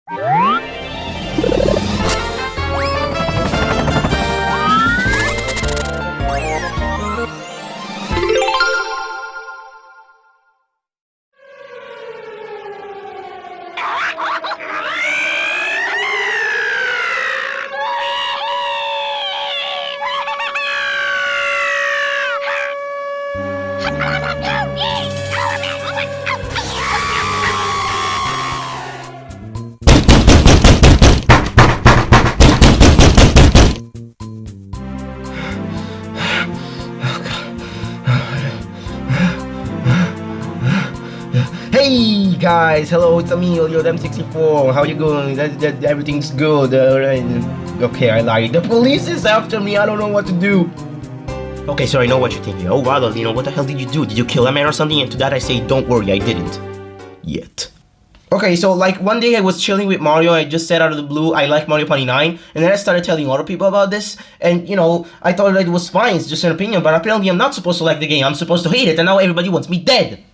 Hey guys, hello, it's me, Lollino Damb 64. How you going? Everything's good. Okay, I lied. The police is after me. I don't know what to do. Okay, so I know what you're thinking. Oh wow, Lollino, what the hell did you do? Did you kill a man or something? And to that I say, don't worry, I didn't. Yet. Okay, so like one day I was chilling with Mario, I just said out of the blue, I like Mario Party 9, and then I started telling other people about this, and you know, I thought that it was fine, it's just an opinion, but apparently I'm not supposed to like the game, I'm supposed to hate it, and now everybody wants me dead!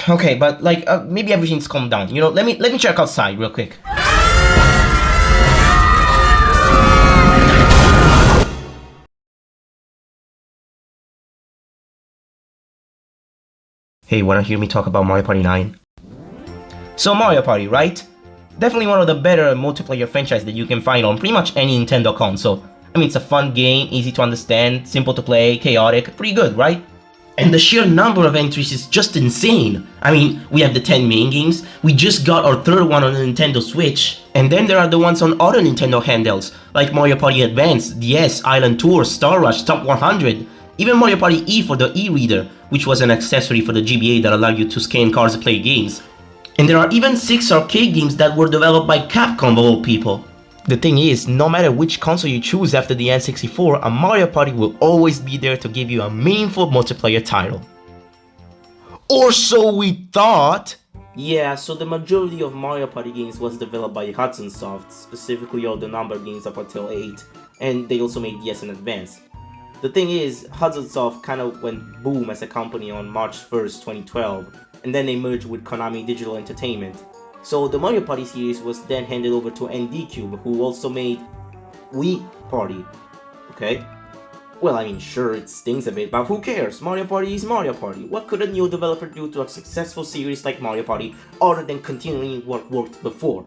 Okay, but like, maybe everything's calmed down, you know, let me check outside real quick. Hey, wanna hear me talk about Mario Party 9? So Mario Party, right? Definitely one of the better multiplayer franchises that you can find on pretty much any Nintendo console. I mean, it's a fun game, easy to understand, simple to play, chaotic, pretty good, right? And the sheer number of entries is just insane. I mean, we have the 10 main games, we just got our third one on the Nintendo Switch, and then there are the ones on other Nintendo handhelds, like Mario Party Advance, DS, Island Tour, Star Rush, Top 100, even Mario Party E for the e-reader, which was an accessory for the GBA that allowed you to scan cards and play games. And there are even 6 arcade games that were developed by Capcom of all people. The thing is, no matter which console you choose after the N64, a Mario Party will always be there to give you a meaningful multiplayer title. Or so we thought! Yeah, so the majority of Mario Party games was developed by Hudson Soft, specifically all the number games up until 8, and they also made DS and Advance. The thing is, Hudson Soft kinda went boom as a company on March 1st, 2012, and then they merged with Konami Digital Entertainment. So the Mario Party series was then handed over to ND Cube, who also made Wii Party. Okay? Well, I mean, sure, it stings a bit, but who cares? Mario Party is Mario Party. What could a new developer do to a successful series like Mario Party other than continuing what worked before?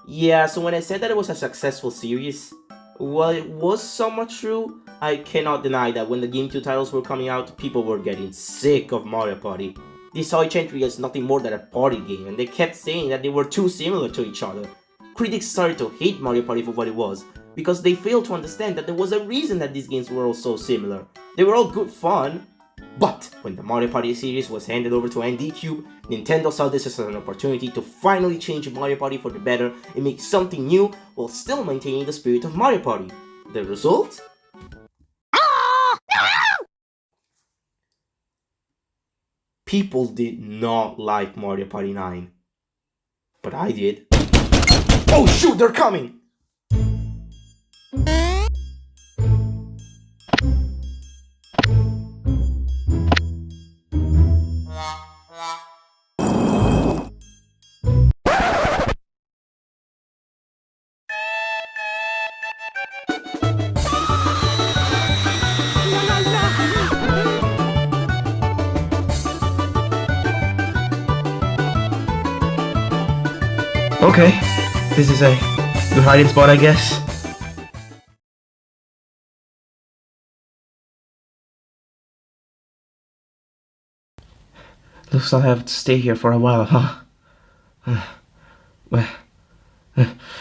Yeah, so when I said that it was a successful series, while it was somewhat true, I cannot deny that when the Game 2 titles were coming out, people were getting sick of Mario Party. They saw each entry as nothing more than a party game, and they kept saying that they were too similar to each other. Critics started to hate Mario Party for what it was, because they failed to understand that there was a reason that these games were all so similar. They were all good fun, but when the Mario Party series was handed over to ND Cube, Nintendo saw this as an opportunity to finally change Mario Party for the better and make something new while still maintaining the spirit of Mario Party. The result? People did not like Mario Party 9. But I did. Oh shoot, they're coming! Okay, this is a good hiding spot, I guess. Looks like I have to stay here for a while, huh? Well,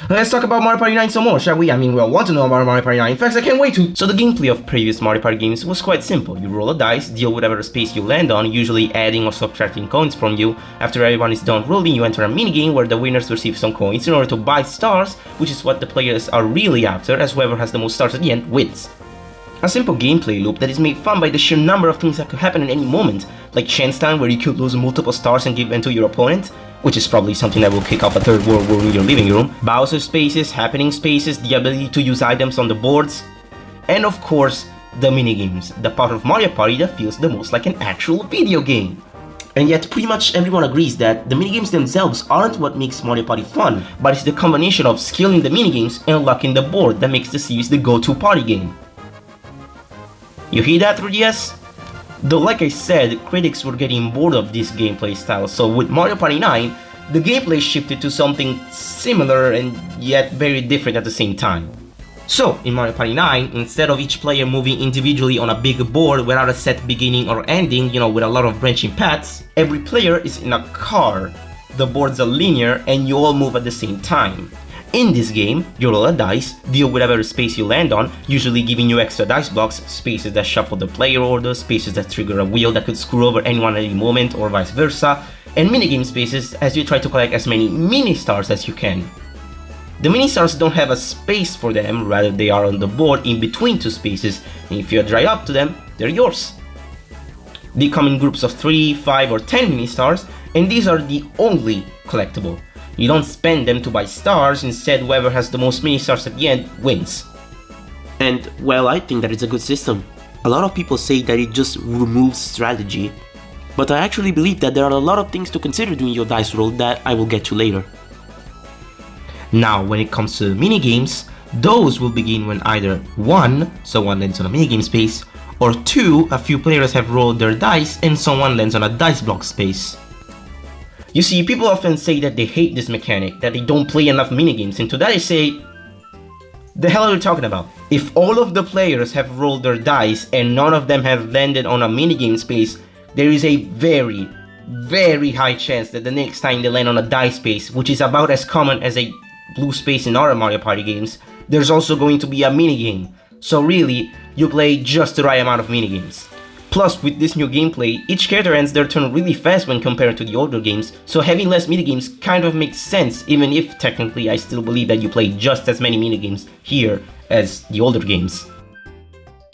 Let's talk about Mario Party 9 some more, shall we? I mean, we all want to know about Mario Party 9. In fact, I can't wait to. So the gameplay of previous Mario Party games was quite simple. You roll a dice, deal whatever space you land on, usually adding or subtracting coins from you. After everyone is done rolling, you enter a minigame where the winners receive some coins in order to buy stars, which is what the players are really after, as whoever has the most stars at the end wins. A simple gameplay loop that is made fun by the sheer number of things that could happen at any moment, like chance time where you could lose multiple stars and give them to your opponent, which is probably something that will kick off a third world war in your living room, Bowser spaces, happening spaces, the ability to use items on the boards, and of course, the minigames, the part of Mario Party that feels the most like an actual video game. And yet pretty much everyone agrees that the minigames themselves aren't what makes Mario Party fun, but it's the combination of skill in the minigames and luck in the board that makes the series the go-to party game. You hear that, 3DS? Though like I said, critics were getting bored of this gameplay style, so with Mario Party 9, the gameplay shifted to something similar and yet very different at the same time. So, in Mario Party 9, instead of each player moving individually on a big board without a set beginning or ending, with a lot of branching paths, every player is in a car. The boards are linear and you all move at the same time. In this game, you roll a dice, deal with whatever space you land on, usually giving you extra dice blocks, spaces that shuffle the player order, spaces that trigger a wheel that could screw over anyone at any moment, or vice versa, and minigame spaces as you try to collect as many mini-stars as you can. The mini-stars don't have a space for them, rather they are on the board in between two spaces, and if you drive up to them, they're yours. They come in groups of 3, 5 or 10 mini-stars, and these are the only collectible. You don't spend them to buy stars, instead whoever has the most mini stars at the end wins. And well, I think that it's a good system. A lot of people say that it just removes strategy, but I actually believe that there are a lot of things to consider during your dice roll that I will get to later. Now, when it comes to minigames, those will begin when either 1, someone lands on a minigame space, or 2, a few players have rolled their dice and someone lands on a dice block space. You see, people often say that they hate this mechanic, that they don't play enough minigames, and to that I say, the hell are you talking about? If all of the players have rolled their dice and none of them have landed on a minigame space, there is a very, very high chance that the next time they land on a dice space, which is about as common as a blue space in other Mario Party games, there's also going to be a minigame. So really, you play just the right amount of minigames. Plus, with this new gameplay, each character ends their turn really fast when compared to the older games, so having less minigames kind of makes sense, even if technically I still believe that you play just as many minigames here as the older games.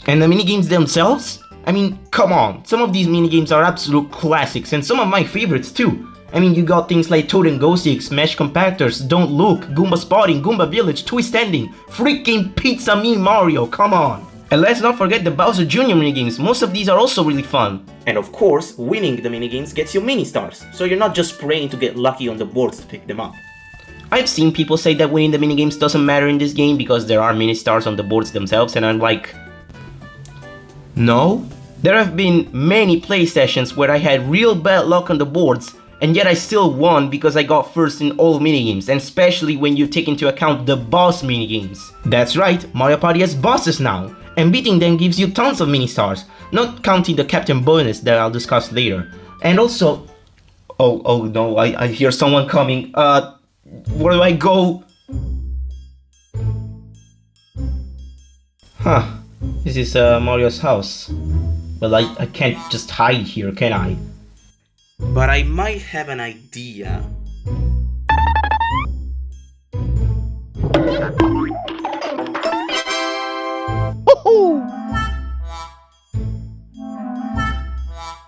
And the minigames themselves? I mean, come on, some of these minigames are absolute classics and some of my favorites too. I mean, you got things like Toad and Go Sticks, Mesh Compactors, Don't Look, Goomba Spotting, Goomba Village, Twist Ending, freaking Pizza Me Mario, come on! And let's not forget the Bowser Jr. minigames, most of these are also really fun. And of course, winning the minigames gets you mini-stars, so you're not just praying to get lucky on the boards to pick them up. I've seen people say that winning the minigames doesn't matter in this game because there are mini-stars on the boards themselves, and I'm like, no? There have been many play sessions where I had real bad luck on the boards, and yet I still won because I got first in all minigames, and especially when you take into account the boss minigames. That's right, Mario Party has bosses now, and beating them gives you tons of mini-stars, not counting the Captain bonus that I'll discuss later. And also... Oh no, I hear someone coming. Where do I go? Huh, this is Mario's house. Well, I can't just hide here, can I? But I might have an idea.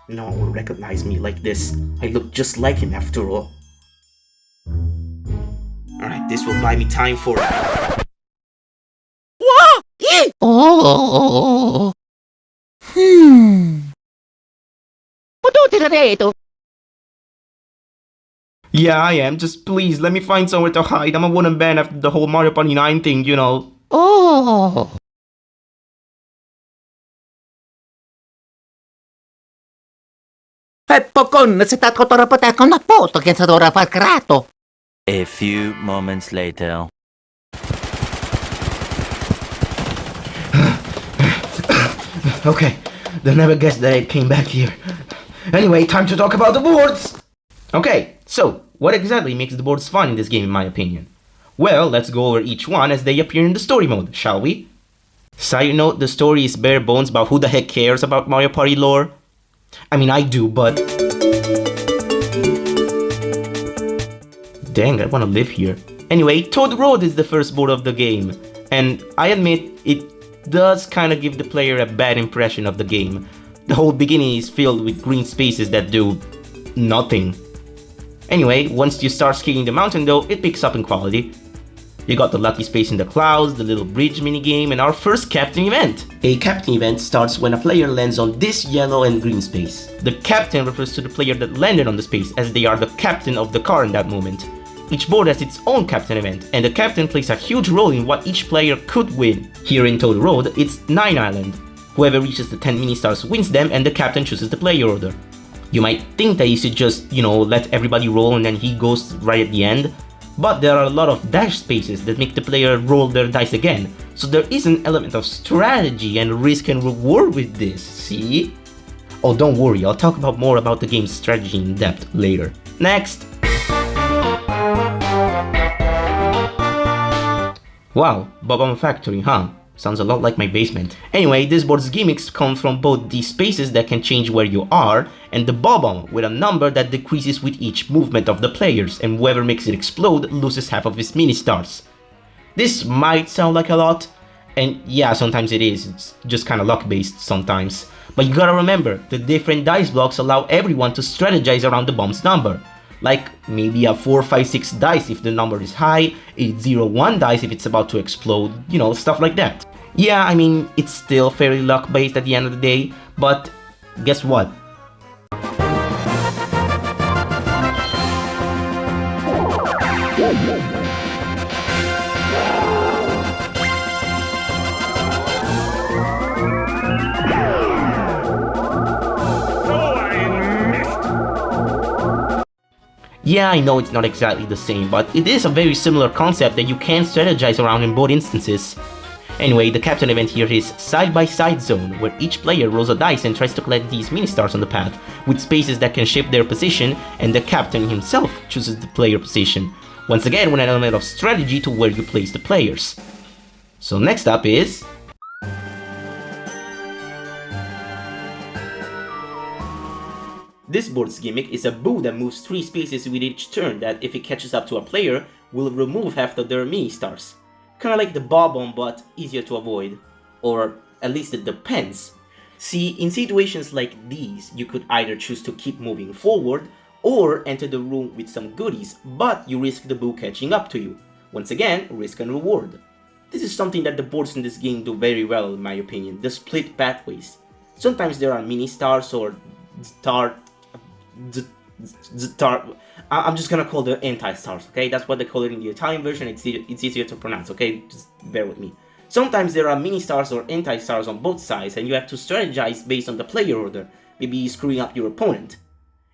No one will recognize me like this. I look just like him after all. Alright, this will buy me time for... Oh! Yeah, I am. Just please, let me find somewhere to hide. I'm a wooden band after the whole Mario Party 9 thing, you know. Oh! A few moments later. Okay, they never guessed that I came back here. Anyway, time to talk about the boards! Okay, so, what exactly makes the boards fun in this game in my opinion? Well, let's go over each one as they appear in the story mode, shall we? Side note, the story is bare bones about who the heck cares about Mario Party lore. I mean, I do, but... Dang, I wanna live here. Anyway, Toad Road is the first board of the game, and I admit it does kinda give the player a bad impression of the game. The whole beginning is filled with green spaces that do nothing. Anyway, once you start skiing the mountain though, it picks up in quality. You got the lucky space in the clouds, the little bridge minigame, and our first captain event. A captain event starts when a player lands on this yellow and green space. The captain refers to the player that landed on the space, as they are the captain of the car in that moment. Each board has its own captain event, and the captain plays a huge role in what each player could win. Here in Toad Road, it's 9 Island. Whoever reaches the 10 mini-stars wins them, and the captain chooses the player order. You might think that you should just, let everybody roll and then he goes right at the end. But there are a lot of dash spaces that make the player roll their dice again, so there is an element of strategy and risk and reward with this, see? Oh, don't worry, I'll talk more about the game's strategy in depth later. Next! Wow, Bob-omb Factory, huh? Sounds a lot like my basement. Anyway, this board's gimmicks come from both the spaces that can change where you are, and the Bob-omb with a number that decreases with each movement of the players, and whoever makes it explode loses half of his mini-stars. This might sound like a lot, and yeah, sometimes it is, it's just kinda luck-based sometimes. But you gotta remember, the different dice blocks allow everyone to strategize around the bomb's number. Like maybe a 4, 5, 6 dice if the number is high, a 0, 1 dice if it's about to explode, stuff like that. Yeah, I mean, it's still fairly luck-based at the end of the day, but guess what? Yeah, I know it's not exactly the same, but it is a very similar concept that you can strategize around in both instances. Anyway, the captain event here is side-by-side zone, where each player rolls a dice and tries to collect these mini-stars on the path, with spaces that can shape their position, and the captain himself chooses the player position. Once again, with an element of strategy to where you place the players. So next up is... This board's gimmick is a boo that moves 3 spaces with each turn that, if it catches up to a player, will remove half of their mini-stars. Kinda like the Bob-omb, but easier to avoid. Or at least it depends. See, in situations like these, you could either choose to keep moving forward, or enter the room with some goodies, but you risk the boo catching up to you. Once again, risk and reward. This is something that the boards in this game do very well in my opinion, the split pathways. Sometimes there are mini-stars or I'm just gonna call the anti-stars, okay? That's what they call it in the Italian version, it's easier to pronounce, okay? Just bear with me. Sometimes there are mini-stars or anti-stars on both sides, and you have to strategize based on the player order, maybe screwing up your opponent.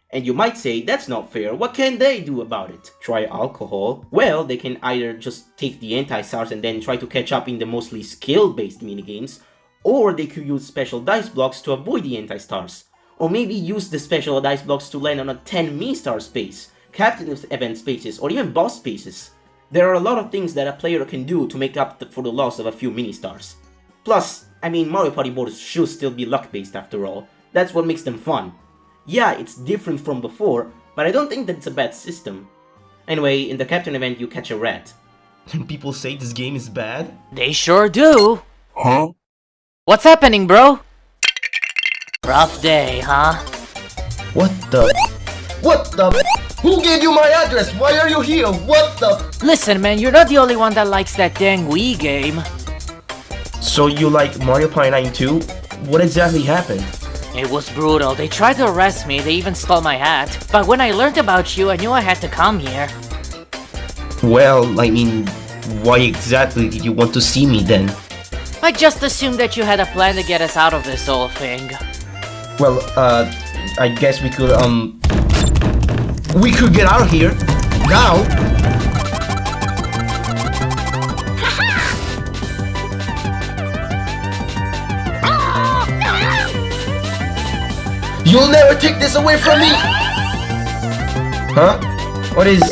And you might say, that's not fair, what can they do about it? Try alcohol? Well, they can either just take the anti-stars and then try to catch up in the mostly skill-based minigames, or they could use special dice blocks to avoid the anti-stars. Or maybe use the special dice blocks to land on a 10 mini-star space, captain event spaces, or even boss spaces. There are a lot of things that a player can do to make up for the loss of a few mini-stars. Plus, I mean, Mario Party boards should still be luck-based after all. That's what makes them fun. Yeah, it's different from before, but I don't think that it's a bad system. Anyway, in the captain event you catch a rat. And people say this game is bad? They sure do! Huh? What's happening, bro? Rough day, huh? What the? Who gave you my address? Why are you here? What the? Listen, man, you're not the only one that likes that dang Wii game. So you like Mario Party 9 too? What exactly happened? It was brutal. They tried to arrest me, they even stole my hat. But when I learned about you, I knew I had to come here. Well, I mean, why exactly did you want to see me then? I just assumed that you had a plan to get us out of this whole thing. Well, I guess we could get out of here now. You'll never take this away from me! Huh? What is...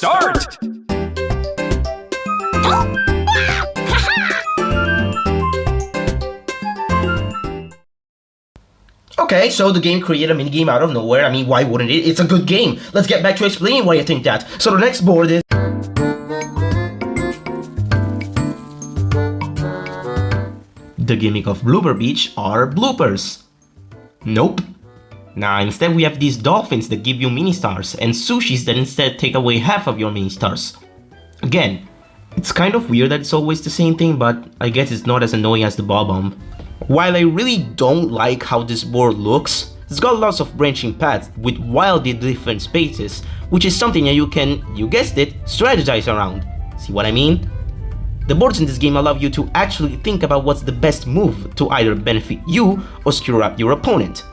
start! Okay, so the game created a minigame out of nowhere. I mean, why wouldn't it? It's a good game. Let's get back to explaining why I think that. So the next board is... The gimmick of Blooper Beach are bloopers. Nope. Nah, instead we have these dolphins that give you mini stars and sushis that instead take away half of your mini stars. Again, it's kind of weird that it's always the same thing, but I guess it's not as annoying as the ball bomb. While I really don't like how this board looks, it's got lots of branching paths with wildly different spaces, which is something that you can, you guessed it, strategize around. See what I mean? The boards in this game allow you to actually think about what's the best move to either benefit you or screw up your opponent.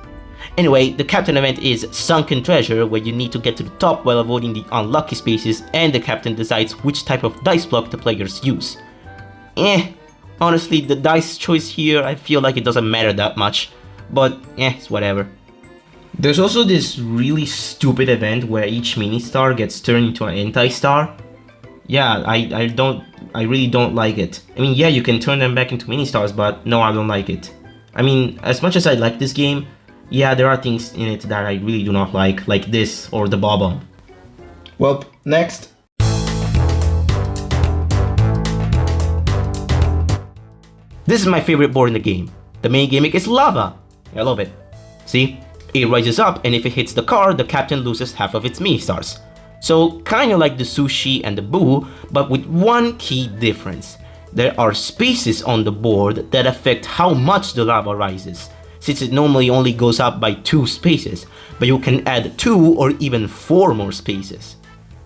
Anyway, the captain event is Sunken Treasure, where you need to get to the top while avoiding the unlucky spaces, and the captain decides which type of dice block the players use. Honestly, the dice choice here, I feel like it doesn't matter that much, but it's whatever. There's also this really stupid event where each mini star gets turned into an anti-star. Yeah, I really don't like it. I mean, yeah, you can turn them back into mini stars, but no, I don't like it. I mean, as much as I like this game, yeah, there are things in it that I really do not like this or the ball bomb. Well, next. This is my favorite board in the game. The main gimmick is lava. I love it. See? It rises up, and if it hits the car, the captain loses half of its mini stars. So kinda like the sushi and the boo, but with one key difference. There are spaces on the board that affect how much the lava rises, since it normally only goes up by 2 spaces, but you can add 2 or even 4 more spaces.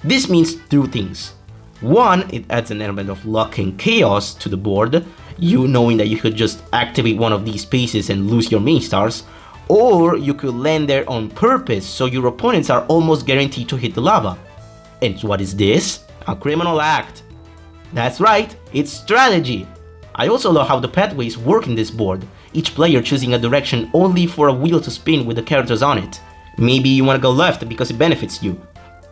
This means 2 things. One, it adds an element of luck and chaos to the board, you knowing that you could just activate one of these spaces and lose your mini stars, or you could land there on purpose so your opponents are almost guaranteed to hit the lava. And what is this? A criminal act. That's right, it's strategy. I also love how the pathways work in this board, each player choosing a direction only for a wheel to spin with the characters on it. Maybe you want to go left because it benefits you,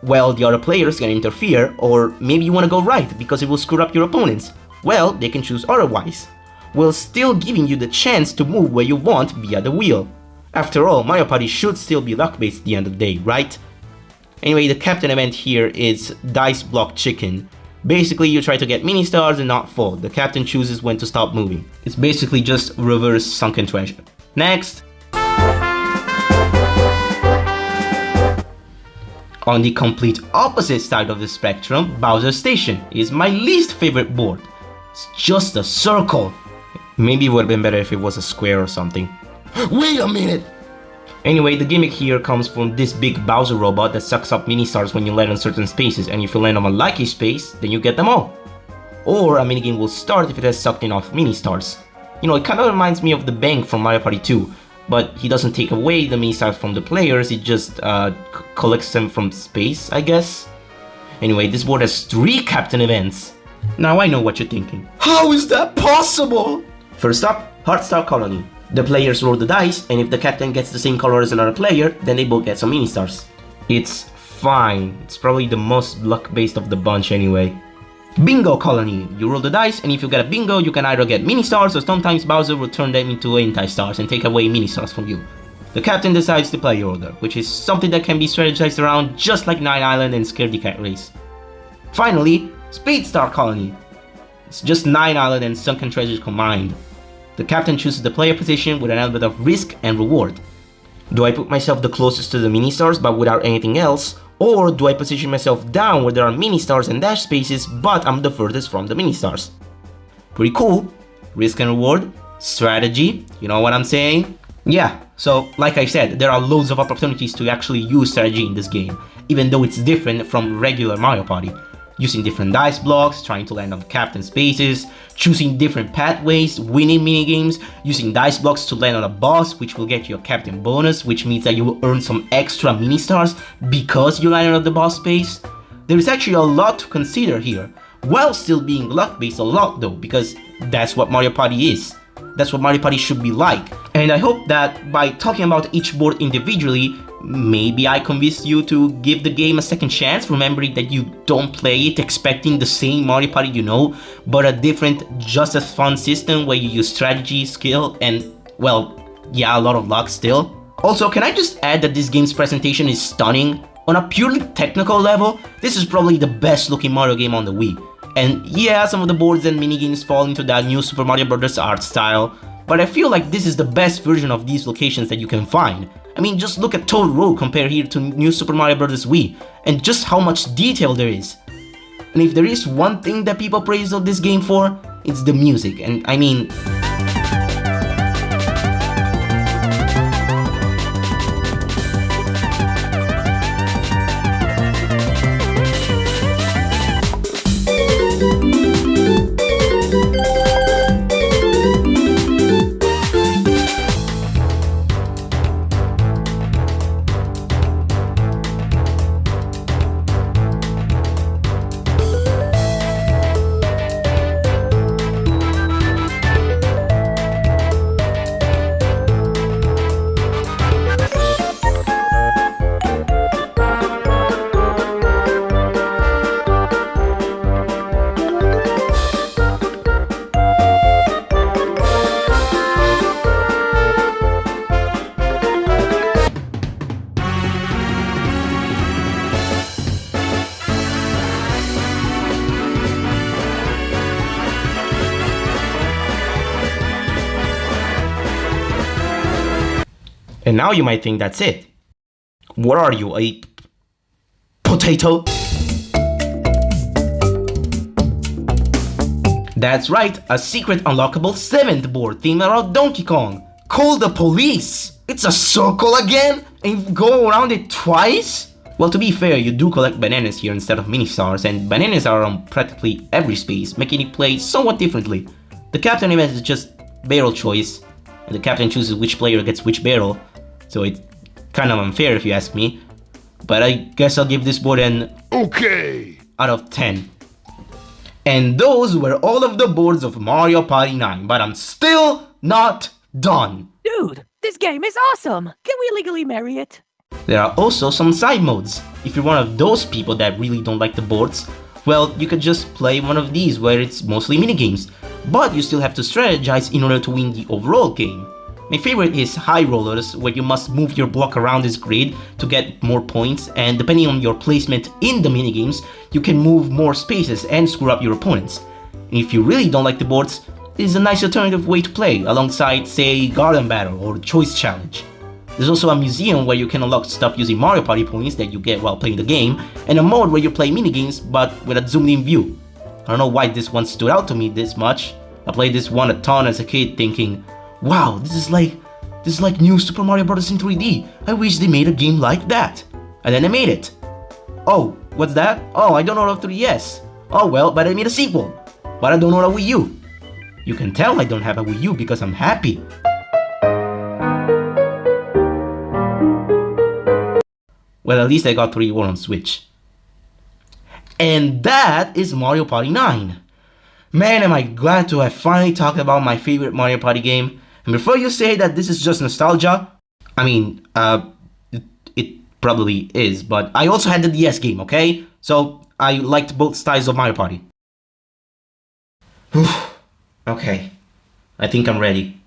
well, the other players can interfere, or maybe you want to go right because it will screw up your opponents. Well, they can choose otherwise, while still giving you the chance to move where you want via the wheel. After all, Mario Party should still be luck-based at the end of the day, right? Anyway, the captain event here is Dice Block Chicken. Basically, you try to get mini stars and not fall. The captain chooses when to stop moving. It's basically just reverse Sunken Treasure. Next! On the complete opposite side of the spectrum, Bowser Station is my least favorite board. It's just a circle. Maybe it would have been better if it was a square or something. Wait a minute! Anyway, the gimmick here comes from this big Bowser robot that sucks up mini stars when you land on certain spaces, and if you land on a lucky space, then you get them all. Or a minigame will start if it has sucked enough mini stars. You know, it kinda reminds me of the Bang from Mario Party 2, but he doesn't take away the mini stars from the players, he just collects them from space, I guess. Anyway, this board has 3 captain events. Now I know what you're thinking. How is that possible? First up, Heart Star Colony. The players roll the dice, and if the captain gets the same color as another player, then they both get some mini stars. It's fine. It's probably the most luck-based of the bunch anyway. Bingo Colony. You roll the dice, and if you get a bingo, you can either get mini stars, or sometimes Bowser will turn them into anti-stars and take away mini stars from you. The captain decides to play your order, which is something that can be strategized around just like Nine Island and Scaredy Cat Race. Finally, Speed Star Colony. It's just Nine Island and Sunken Treasures combined. The captain chooses the player position with an element of risk and reward. Do I put myself the closest to the mini stars but without anything else? Or do I position myself down where there are mini stars and dash spaces but I'm the furthest from the mini stars? Pretty cool. Risk and reward, strategy, you know what I'm saying? Yeah, so like I said, there are loads of opportunities to actually use strategy in this game, even though it's different from regular Mario Party. Using different dice blocks, trying to land on captain spaces, choosing different pathways, winning minigames, using dice blocks to land on a boss, which will get you a captain bonus, which means that you will earn some extra mini stars because you landed on the boss space. There is actually a lot to consider here, while still being luck-based a lot though, because that's what Mario Party is. That's what Mario Party should be like. And I hope that by talking about each board individually, maybe I convinced you to give the game a second chance, remembering that you don't play it expecting the same Mario Party you know, but a different, just as fun system where you use strategy, skill, and, well, yeah, a lot of luck still. Also, can I just add that this game's presentation is stunning? On a purely technical level, this is probably the best looking Mario game on the Wii. And yeah, some of the boards and minigames fall into that new Super Mario Bros. Art style, but I feel like this is the best version of these locations that you can find. I mean, just look at Toad Road compared here to New Super Mario Bros. Wii, and just how much detail there is. And if there is one thing that people praise of this game for, it's the music, and I mean... And now you might think that's it. What are you, a potato? That's right, a secret unlockable 7th board themed around Donkey Kong. Call the police! It's a circle again? And you go around it twice? Well, to be fair, you do collect bananas here instead of mini-stars, and bananas are on practically every space, making it play somewhat differently. The captain event is just barrel choice, and the captain chooses which player gets which barrel. So it's kind of unfair if you ask me, but I guess I'll give this board an okay out of 10. And those were all of the boards of Mario Party 9, but I'm still not done. Dude, this game is awesome! Can we legally marry it? There are also some side modes. If you're one of those people that really don't like the boards, well, you could just play one of these where it's mostly minigames, but you still have to strategize in order to win the overall game. My favorite is High Rollers, where you must move your block around this grid to get more points, and depending on your placement in the minigames, you can move more spaces and screw up your opponents. And if you really don't like the boards, this is a nice alternative way to play, alongside, say, Garden Battle or Choice Challenge. There's also a museum where you can unlock stuff using Mario Party points that you get while playing the game, and a mode where you play minigames but with a zoomed in view. I don't know why this one stood out to me this much. I played this one a ton as a kid thinking, wow, this is like New Super Mario Bros. In 3D. I wish they made a game like that. And then they made it. Oh, what's that? Oh, I don't know a 3DS. Oh well, but I made a sequel. But I don't know a Wii U. You can tell I don't have a Wii U because I'm happy. Well, at least I got 3 on Switch. And that is Mario Party 9. Man, am I glad to have finally talked about my favorite Mario Party game. And before you say that this is just nostalgia, I mean, it probably is, but I also had the DS game, okay? So, I liked both styles of Mario Party. Okay, I think I'm ready.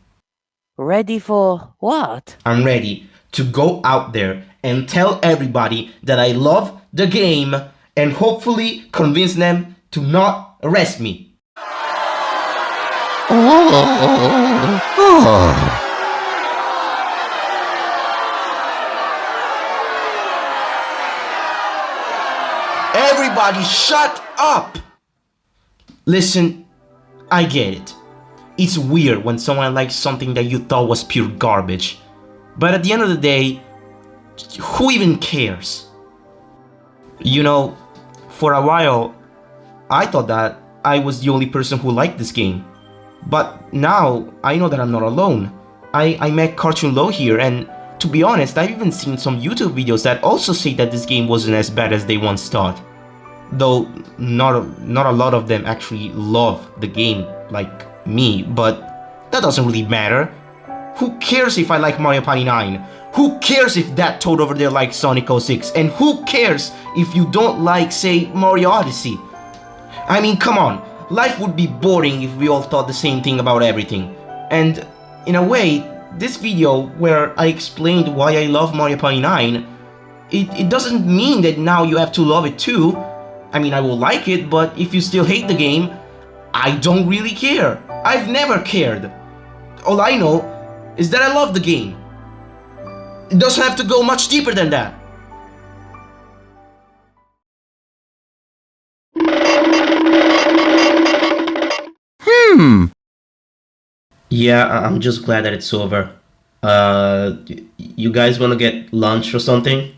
Ready for what? I'm ready to go out there and tell everybody that I love the game and hopefully convince them to not arrest me. Everybody shut up! Listen, I get it. It's weird when someone likes something that you thought was pure garbage. But at the end of the day, who even cares? You know, for a while, I thought that I was the only person who liked this game. But now, I know that I'm not alone. I met Cartoon Low here, and to be honest, I've even seen some YouTube videos that also say that this game wasn't as bad as they once thought. Though, not a lot of them actually love the game like me, but that doesn't really matter. Who cares if I like Mario Party 9? Who cares if that toad over there likes Sonic 06? And who cares if you don't like, say, Mario Odyssey? I mean, come on. Life would be boring if we all thought the same thing about everything. And, in a way, this video, where I explained why I love Mario Party 9, it doesn't mean that now you have to love it too. I mean, I will like it, but if you still hate the game, I don't really care. I've never cared. All I know is that I love the game. It doesn't have to go much deeper than that. Yeah, I'm just glad that it's over. You guys wanna get lunch or something?